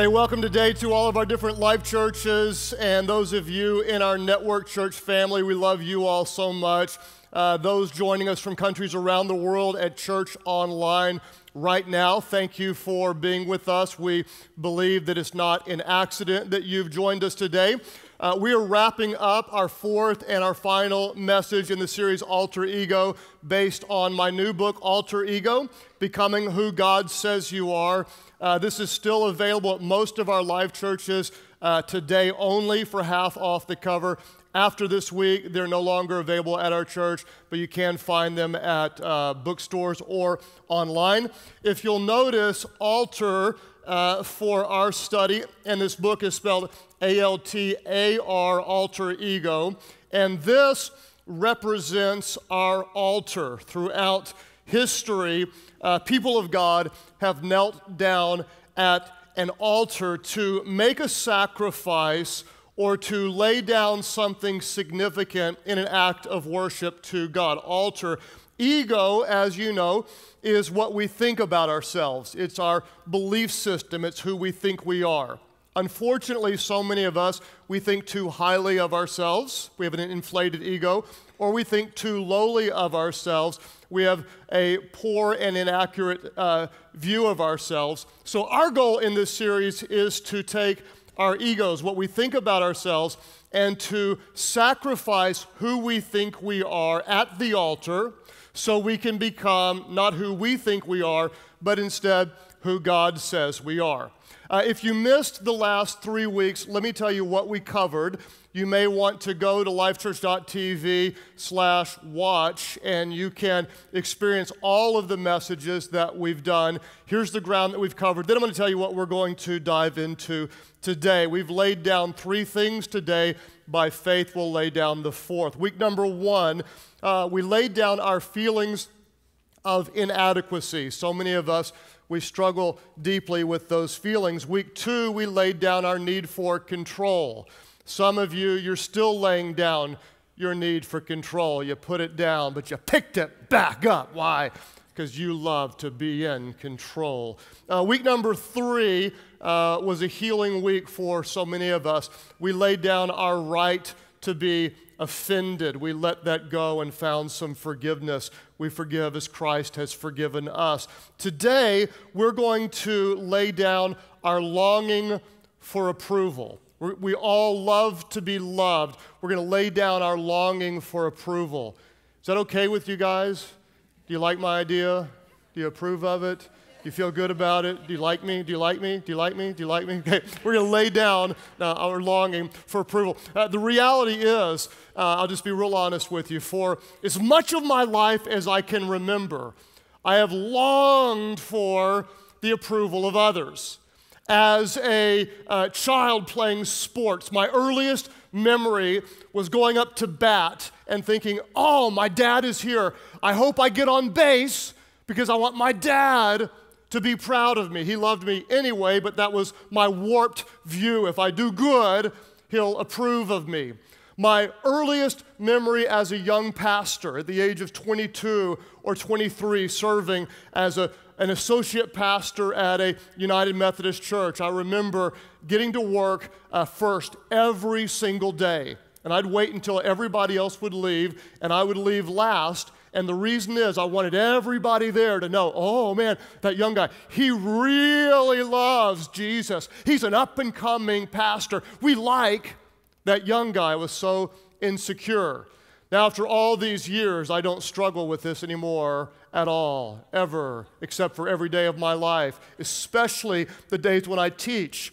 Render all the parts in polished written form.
Hey, welcome today to all of our different life churches and those of you in our network church family. We love you all so much. Those joining us from countries around the world at church online right now, thank you for being with us. We believe that it's not an accident that you've joined us today. We are wrapping up our fourth and our final message in the series Alter Ego, based on my new book, Alter Ego, Becoming Who God Says You Are. This is still available at most of our live churches today only for half off the cover. After this week, they're no longer available at our church, but you can find them at bookstores or online. If you'll notice, alter for our study, and this book is spelled A-L-T-A-R, Alter Ego, and this represents our altar. Throughout history, people of God have knelt down at an altar to make a sacrifice or to lay down something significant in an act of worship to God. Altar. Ego, as you know, is what we think about ourselves. It's our belief system. It's who we think we are. Unfortunately, so many of us, we think too highly of ourselves. We have an inflated ego. Or we think too lowly of ourselves. We have a poor and inaccurate view of ourselves. So our goal in this series is to take our egos, what we think about ourselves, and to sacrifice who we think we are at the altar so we can become not who we think we are, but instead who God says we are. If you missed the last 3 weeks, let me tell you what we covered. You may want to go to lifechurch.tv/watch, and you can experience all of the messages that we've done. Here's the ground that we've covered. Then I'm going to tell you what we're going to dive into today. We've laid down 3 things today. By faith, we'll lay down the 4th. Week number 1, we laid down our feelings of inadequacy. So many of us, we struggle deeply with those feelings. Week 2, we laid down our need for control. Some of you, you're still laying down your need for control. You put it down, but you picked it back up. Why? Because you love to be in control. Week number 3 was a healing week for so many of us. We laid down our right to be offended. We let that go and found some forgiveness. We forgive as Christ has forgiven us. Today, we're going to lay down our longing for approval. We all love to be loved. We're going to lay down our longing for approval. Is that okay with you guys? Do you like my idea? Do you approve of it? Do you feel good about it? Do you like me? Do you like me? Do you like me? Do you like me? Okay, we're going to lay down our longing for approval. The reality is, I'll just be real honest with you, for as much of my life as I can remember, I have longed for the approval of others. As a child playing sports, my earliest memory was going up to bat and thinking, oh, my dad is here. I hope I get on base because I want my dad to be proud of me. He loved me anyway, but that was my warped view. If I do good, he'll approve of me. My earliest memory as a young pastor at the age of 22 or 23, serving as an associate pastor at a United Methodist church. I remember getting to work first every single day. And I'd wait until everybody else would leave, and I would leave last. And the reason is I wanted everybody there to know, oh man, that young guy, he really loves Jesus. He's an up-and-coming pastor. We like that young guy. Was so insecure. Now, after all these years, I don't struggle with this anymore at all, ever, except for every day of my life, especially the days when I teach.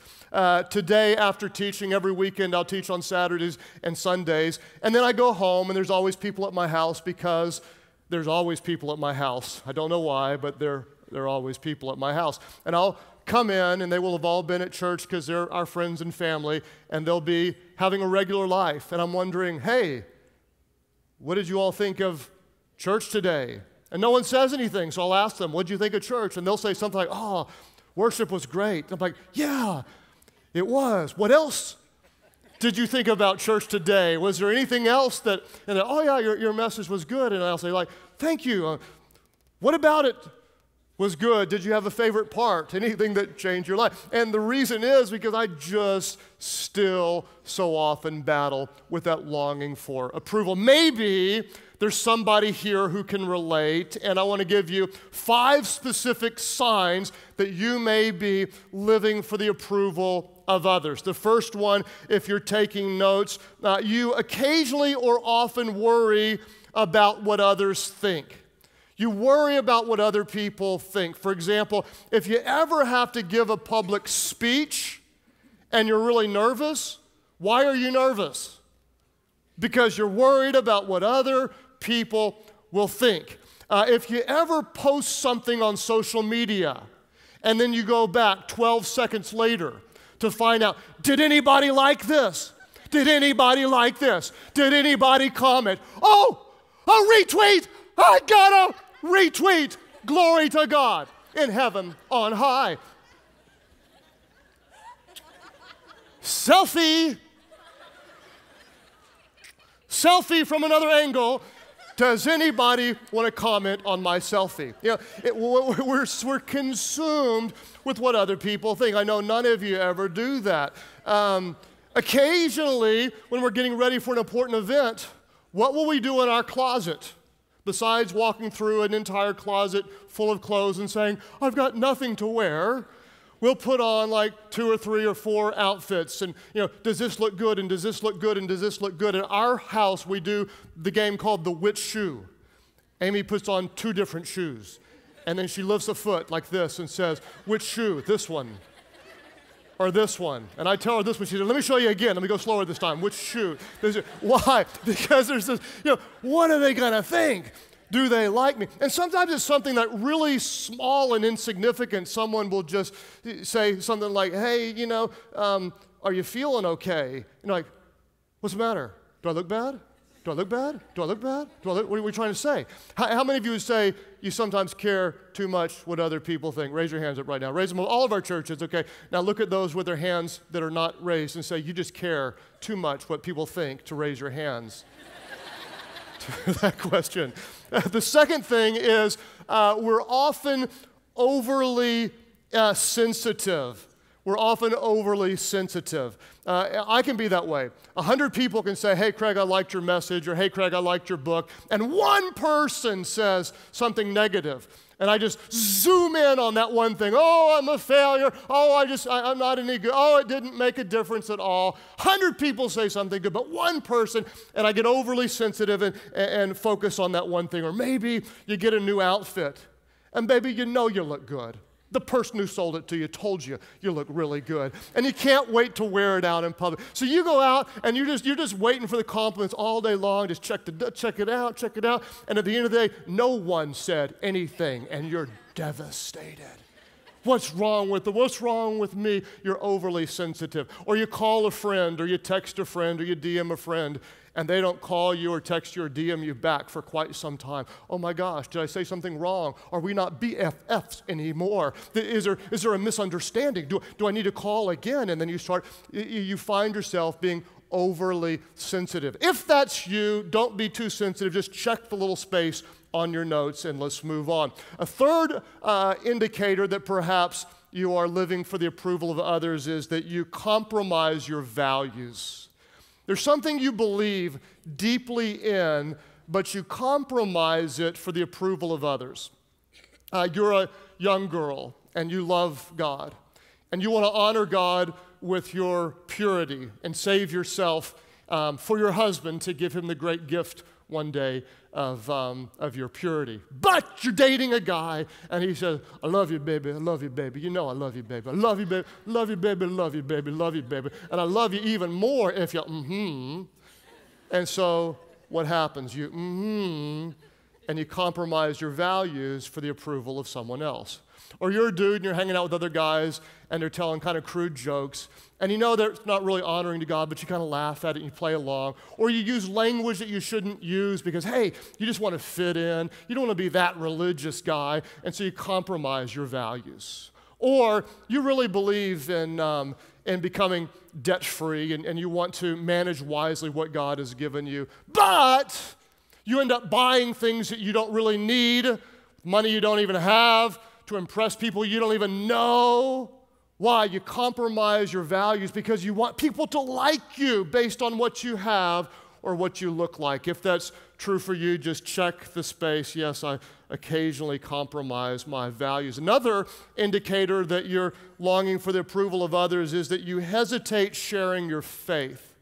Today, after teaching, every weekend I'll teach on Saturdays and Sundays, and then I go home, and there's always people at my house because there's always people at my house. I don't know why, but there are always people at my house. And I'll come in, and they will have all been at church because they're our friends and family, and they'll be having a regular life. And I'm wondering, hey, what did you all think of church today? And no one says anything, so I'll ask them, what did you think of church? And they'll say something like, oh, worship was great. And I'm like, yeah, it was. What else did you think about church today? Was there anything else that, and oh yeah, your message was good. And I'll say like, thank you. What about it was good? Did you have a favorite part? Anything that changed your life? And the reason is because I just still so often battle with that longing for approval. Maybe there's somebody here who can relate, and I want to give you 5 specific signs that you may be living for the approval of others. The first one, if you're taking notes, you occasionally or often worry about what others think. You worry about what other people think. For example, if you ever have to give a public speech and you're really nervous, why are you nervous? Because you're worried about what other people will think. If you ever post something on social media and then you go back 12 seconds later to find out, did anybody like this? Did anybody like this? Did anybody comment? Oh, a retweet! I got a retweet! Glory to God in heaven on high. Selfie. Selfie from another angle. Does anybody want to comment on my selfie? You know, we're consumed with what other people think. I know none of you ever do that. Occasionally, when we're getting ready for an important event, what will we do in our closet? Besides walking through an entire closet full of clothes and saying, I've got nothing to wear, we'll put on like 2 or 3 or 4 outfits. And, you know, does this look good? And does this look good? And does this look good? In our house, we do the game called the which shoe. Amy puts on 2 different shoes. And then she lifts a foot like this and says, which shoe? This one or this one? And I tell her this one. She said, let me show you again. Let me go slower this time. Which shoe? Why? Because there's this, you know, what are they going to think? Do they like me? And sometimes it's something that really small and insignificant. Someone will just say something like, hey, you know, are you feeling okay? You're like, what's the matter? Do I look bad? Do I look bad? Do I look bad? What are we trying to say? How many of you would say you sometimes care too much what other people think? Raise your hands up right now. Raise them all of our churches, okay? Now look at those with their hands that are not raised and say, you just care too much what people think to raise your hands. To that question. The second thing is we're often overly sensitive. We're often overly sensitive. I can be that way. 100 people can say, hey, Craig, I liked your message, or hey, Craig, I liked your book, and one person says something negative. And I just zoom in on that one thing. Oh, I'm a failure. Oh, I'm not any good. Oh, it didn't make a difference at all. 100 people say something good, but one person, and I get overly sensitive and focus on that one thing. Or maybe you get a new outfit, and baby, you know you look good. The person who sold it to you told you you look really good, and you can't wait to wear it out in public. So you go out and you're just waiting for the compliments all day long. Just check it out, and at the end of the day, no one said anything, and you're devastated. What's wrong with me? You're overly sensitive. Or you call a friend, or you text a friend, or you DM a friend, and they don't call you or text you or DM you back for quite some time. Oh my gosh, did I say something wrong? Are we not BFFs anymore? Is there a misunderstanding? Do I need to call again? And then you find yourself being overly sensitive. If that's you, don't be too sensitive. Just check the little space on your notes and let's move on. A third indicator that perhaps you are living for the approval of others is that you compromise your values. There's something you believe deeply in, but you compromise it for the approval of others. You're a young girl, and you love God, and you want to honor God with your purity and save yourself for your husband to give him the great gift one day of your purity. But you're dating a guy, and he says, I love you, baby, I love you, baby. You know I love you, baby. I love you, baby, love you, baby, love you, baby, love you, baby. And I love you even more if you, And so what happens? You, and you compromise your values for the approval of someone else. Or you're a dude and you're hanging out with other guys and they're telling kind of crude jokes, and you know they're not really honoring to God, but you kind of laugh at it and you play along. Or you use language that you shouldn't use because, hey, you just want to fit in. You don't want to be that religious guy, and so you compromise your values. Or you really believe in becoming debt-free and you want to manage wisely what God has given you, but you end up buying things that you don't really need, money you don't even have, to impress people you don't even know. Why? You compromise your values because you want people to like you based on what you have or what you look like. If that's true for you, just check the space. Yes, I occasionally compromise my values. Another indicator that you're longing for the approval of others is that you hesitate sharing your faith.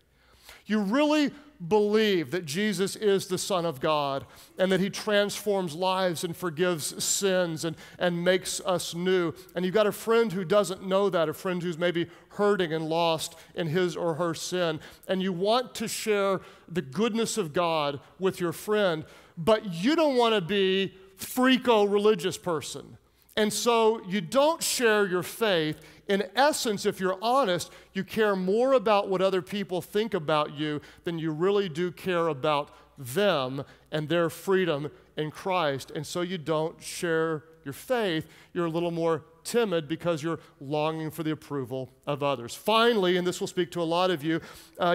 You really believe that Jesus is the Son of God and that he transforms lives and forgives sins and makes us new. And you've got a friend who doesn't know that, a friend who's maybe hurting and lost in his or her sin. And you want to share the goodness of God with your friend, but you don't want to be freako-religious person. And so you don't share your faith. In essence, if you're honest, you care more about what other people think about you than you really do care about them and their freedom in Christ. And so you don't share your faith. You're a little more timid because you're longing for the approval of others. Finally, and this will speak to a lot of you,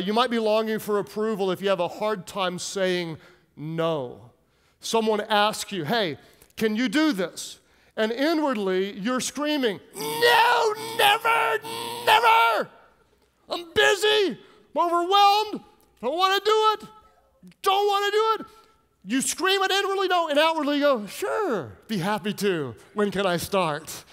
you might be longing for approval if you have a hard time saying no. Someone asks you, hey, can you do this? And inwardly, you're screaming, no, never, never. I'm busy, I'm overwhelmed, don't want to do it, don't want to do it. You scream it inwardly, no, and outwardly you go, sure, be happy to. When can I start?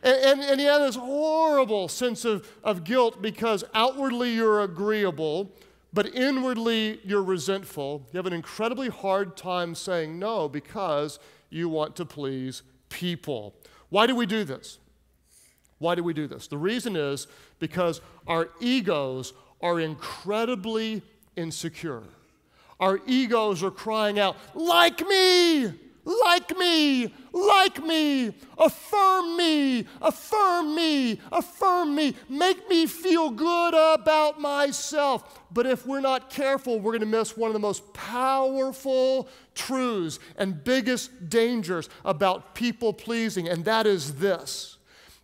And you have this horrible sense of guilt because outwardly you're agreeable, but inwardly you're resentful. You have an incredibly hard time saying no because you want to please people. Why do we do this? Why do we do this? The reason is because our egos are incredibly insecure. Our egos are crying out, like me, like me, like me, affirm me, affirm me, affirm me, make me feel good about myself. But if we're not careful, we're going to miss one of the most powerful truths and biggest dangers about people pleasing, and that is this.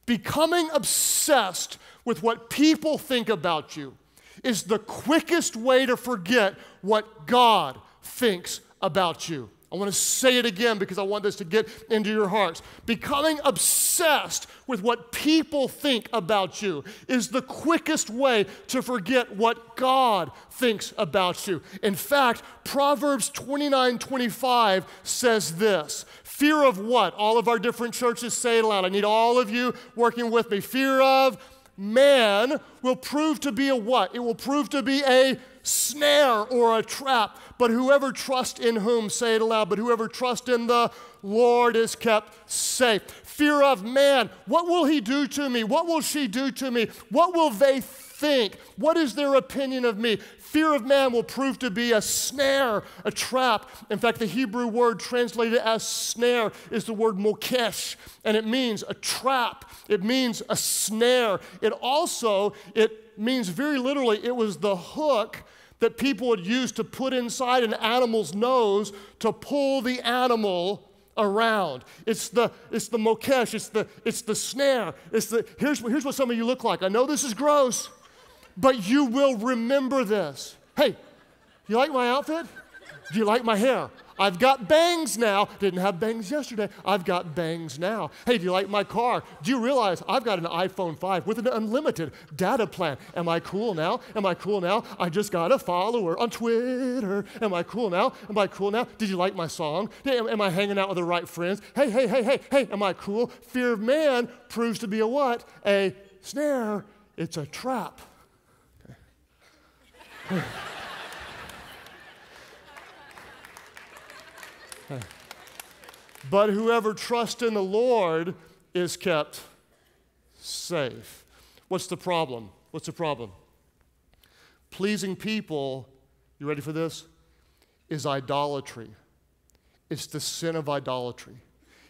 Becoming obsessed with what people think about you is the quickest way to forget what God thinks about you. I want to say it again because I want this to get into your hearts. Becoming obsessed with what people think about you is the quickest way to forget what God thinks about you. In fact, Proverbs 29:25 says this. Fear of what? All of our different churches say it aloud. I need all of you working with me. Fear of man will prove to be a what? It will prove to be a snare or a trap. But whoever trusts in whom, say it aloud, but whoever trusts in the Lord is kept safe. Fear of man, what will he do to me? What will she do to me? What will they think? What is their opinion of me? Fear of man will prove to be a snare, a trap. In fact, the Hebrew word translated as snare is the word mokesh, and it means a trap. It means a snare. It means very literally, it was the hook that people would use to put inside an animal's nose to pull the animal around. It's the mokesh, it's the snare. Here's what some of you look like. I know this is gross, but you will remember this. Hey, you like my outfit? Do you like my hair? I've got bangs now. Didn't have bangs yesterday. I've got bangs now. Hey, do you like my car? Do you realize I've got an iPhone 5 with an unlimited data plan? Am I cool now? Am I cool now? I just got a follower on Twitter. Am I cool now? Am I cool now? Did you like my song? Am I hanging out with the right friends? Hey, am I cool? Fear of man proves to be a what? A snare. It's a trap. Okay. But whoever trusts in the Lord is kept safe. What's the problem? What's the problem? Pleasing people, you ready for this? Is idolatry. It's the sin of idolatry.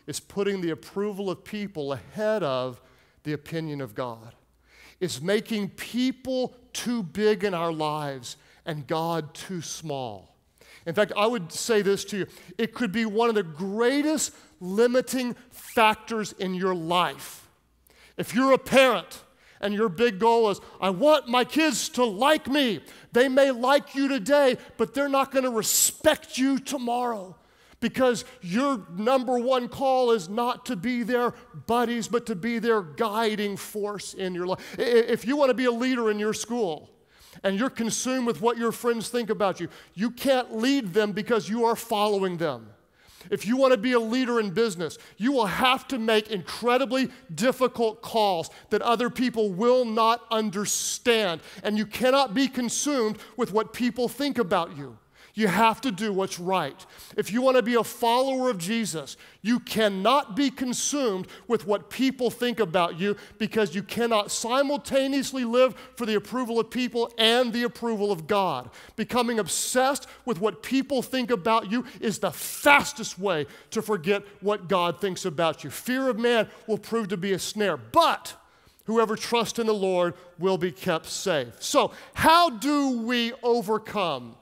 It's putting the approval of people ahead of the opinion of God. It's making people too big in our lives and God too small. In fact, I would say this to you. It could be one of the greatest limiting factors in your life. If you're a parent and your big goal is, I want my kids to like me. They may like you today, but they're not going to respect you tomorrow. Because your number one call is not to be their buddies, but to be their guiding force in your life. If you want to be a leader in your school and you're consumed with what your friends think about you, you can't lead them because you are following them. If you want to be a leader in business, you will have to make incredibly difficult calls that other people will not understand. And you cannot be consumed with what people think about you. You have to do what's right. If you want to be a follower of Jesus, you cannot be consumed with what people think about you, because you cannot simultaneously live for the approval of people and the approval of God. Becoming obsessed with what people think about you is the fastest way to forget what God thinks about you. Fear of man will prove to be a snare, but whoever trusts in the Lord will be kept safe. So, how do we overcome